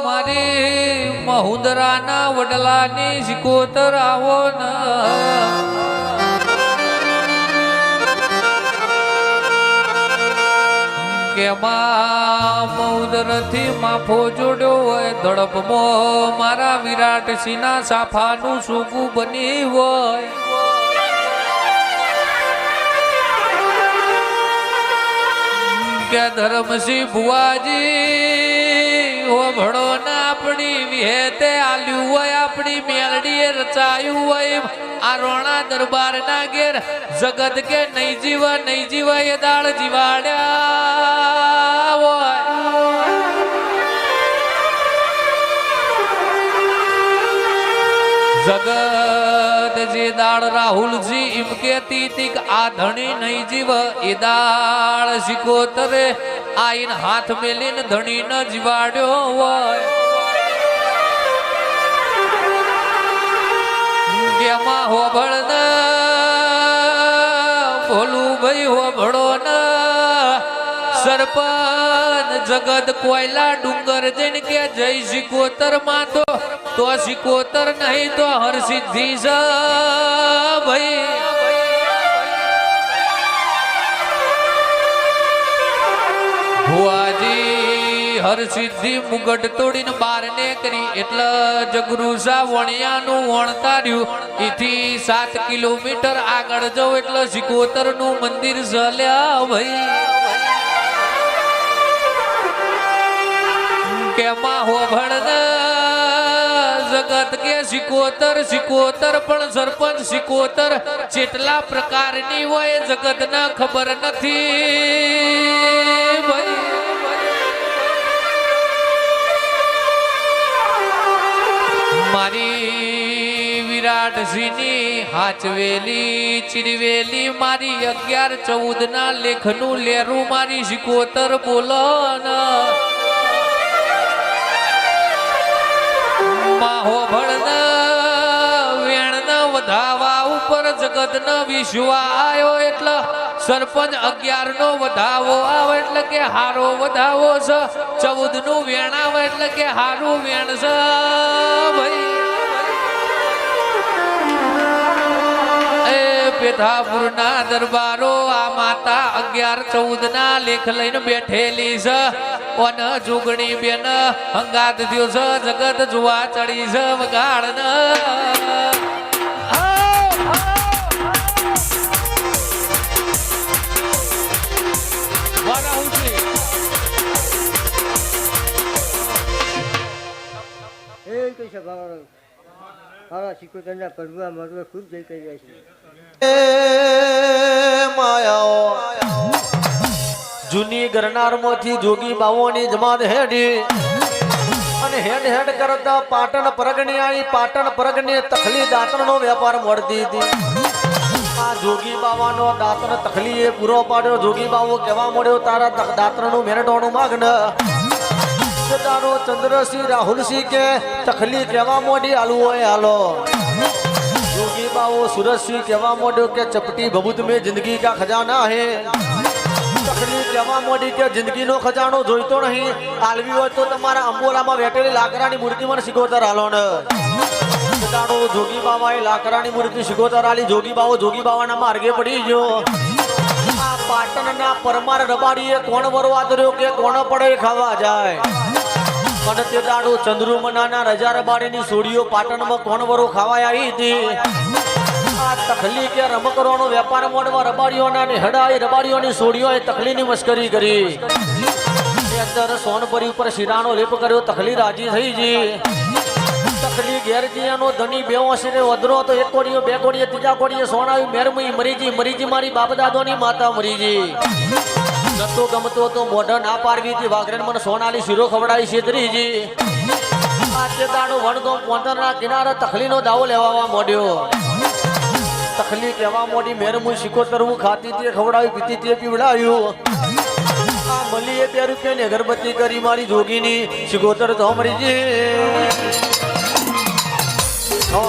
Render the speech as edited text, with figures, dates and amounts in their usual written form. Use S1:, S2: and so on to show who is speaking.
S1: મારી મહુદરાના વડલાની શિકોતર આવો ન કે મહુદરથી માફો જોડ્યો હોય ધડપમાં મારા વિરાટ સિંહના સાફાનું સુગું બની હોય કે ધર્મસિંહ ભુવાજી હોભળો ના આપણી વિહેતે આલ્યું હોય આપણી મેલડીએ રચાયું હોય આ રોણા દરબાર ના ઘેર જગત કે નહીં જીવ એ દાળ જીવાડ્યા હોય જગત જે દાળ રાહુલજી એમ કેતી તીક આ ધણી નહીં જીવ એ દાળ શિકોતરે આઈન હાથ મેલીને ધણી ન જીવાડ્યો હોય કેમાં હોભળ ન ભોલું ભાઈ હોભળો ન સરપંચ જગત કોયલા ડુંગર જઈને કે જય શિકોતર માં તો શિકોતર નહીં તો હરસિદ્ધિ છે ભાઈ ભુવાજી હરસિદ્ધિ મુગટ તોડીને બાર ને કરી એટલે જગરુસા વણિયાનું વણતાર્યું એથી 7 કિલોમીટર આગળ જવું એટલે શિકોતર નું મંદિર ચાલ્યા ભાઈ કેમાં હોભળ જગત કે શિકોતર પણ સરપંચ શિકોતર જેટલા પ્રકારની હોય જગત ના ખબર નથી ભાઈ મારી વિરાટસિંહની હાચવેલી ચીરવેલી મારી 11-14 ના લેખનું લેરું મારી શિકોતર બોલો ના વધાવા ઉપર જગત ન વિશ્વા આવ્યો એટલે સરપંચ 11 નો વધાવો આવે એટલે કે હારો વધાવો છે 14 નું વેણ આવે એટલે કે હારું વેણ છે ભાઈ એ પેથાપુર ના દરબારો આ માતા 11-14 ના લેખ લઈને બેઠેલી છે અને જોગણી બેન હંગાત થયો છે જગત જોવા ચડી છે વગાડ ન
S2: જૂની ગરનાર માંથી જોગી બાવોની જમાત હેડી અને હેડ કરતા પાટણ પરગણી આવી પાટણ પરગણી તખલી દાંતણ નો વેપાર મળતી હતી આ જોગી બાવાનો દાંતણ તખલી એ પૂરો પાડ્યો જોગી બાવો કેવા મળ્યો તારા દાંતણ નું મેરડોનું માગન તારો ચંદ્રસિંહ રાહુલસિંહ કે તખલી કેવા મોડી હાલવું હોય હાલો જોગી બાવો સુરજસિંહ કેવા મોડ્યો કે ચપટી બબૂત में जिंदगी का खजाना है તખલી કેવા મોડી કે જિંદગી નો ખજાનો જોઈતો નહીં આલવી હોય તો તમારા અંબોલામાં વેટેલી લાકડાની મૂર્તિ મને શિકોતર હાલો ને તારો જોગી બાવાએ લાકડાની મૂર્તિ શિકોતર આલી જોગી બાવો જોગી બાવાના માર્ગે પડી ગયો આ પાટણના પરમાર રબાડીએ કોણ વરવા દર્યો કે કોણ પડે ખાવા જાય પણ તે દાડો ચંદ્રુમનાના રજા રબાડીની સોડીઓ પાટણમાં કોણ વરો ખાવા આવી હતી આ તખલી કે રમકડાનો વેપાર મોડવા રબાડીઓના ને હડાઈ રબાડીઓની સોડીઓએ તખલીની મસ્કરી કરી અંદર સોનપરી ઉપર શીરાનો લેપ કર્યો તખલી રાજી થઈ ગઈ તખલી ઘેરજીયાનો ધણી બે વસરે વધરો તો 1 કોડીઓ 2 કોડીઓ 3 કોડીઓ સોનાવી મેરમઈ મરીજી મારી બાપ દાદોની માતા મરીજી નતો ગમતો તો મોઢા ના પાડવી હતી વાઘરેન મને સોનાલી શીરો ખવડાવી છેતરીજી આજે દાડો વણગો પોંતરના કિનારે તખલીનો દાવો લેવા મોડ્યો તખલી કેવા મોડી મેરમું શિકોતરવું ખાતી તે ખવડાવી પીતી તે પીવડાવ્યું આ મલીએ 2 રૂપિયાની અગરબત્તી કરી મારી જોગીની શિકોતર તો મરીજી
S1: Oh